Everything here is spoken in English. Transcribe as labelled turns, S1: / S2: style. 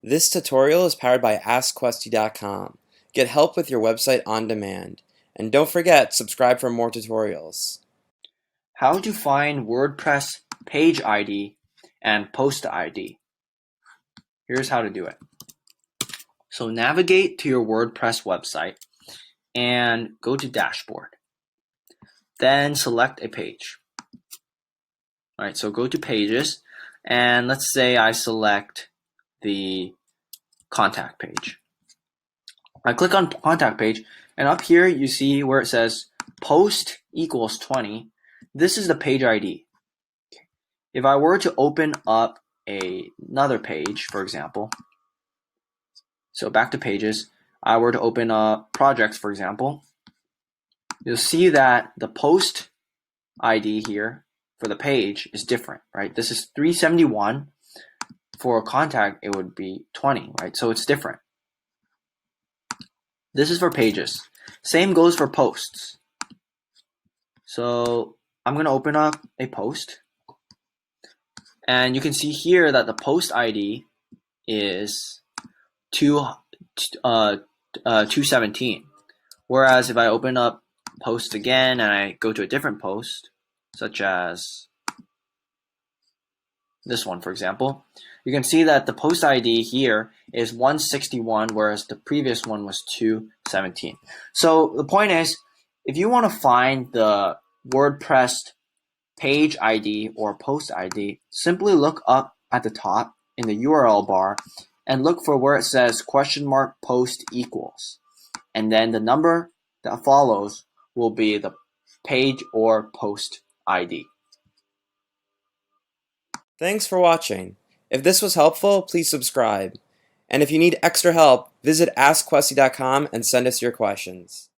S1: This tutorial is powered by AskQuesty.com. Get help with your website on demand. And don't forget, subscribe for more tutorials.
S2: How to find WordPress page ID and post ID. Here's how to do it. So navigate to your WordPress website and go to Dashboard. Then select a page. All right, so go to Pages, and let's say I select the Contact page. I click on Contact page, and up here you see where it says Post equals 20. This is the page ID. If I were to open up another page, for example, so back to Pages, I were to open up Projects, for example, you'll see that the post ID here for the page is different, right? This is 371. For a contact, it would be 20, right? So it's different. This is for pages. Same goes for posts. So I'm going to open up a post. And you can see here that the post ID is 217. Whereas if I open up post again and I go to a different post, such as this one, for example, you can see that the post ID here is 161, whereas the previous one was 217. So the point is, if you want to find the WordPress page ID or post ID, simply look up at the top in the URL bar and look for where it says $post equals. And then the number that follows will be the page or post ID.
S1: Thanks for watching. If this was helpful, please subscribe. And if you need extra help, visit AskQuesty.com and send us your questions.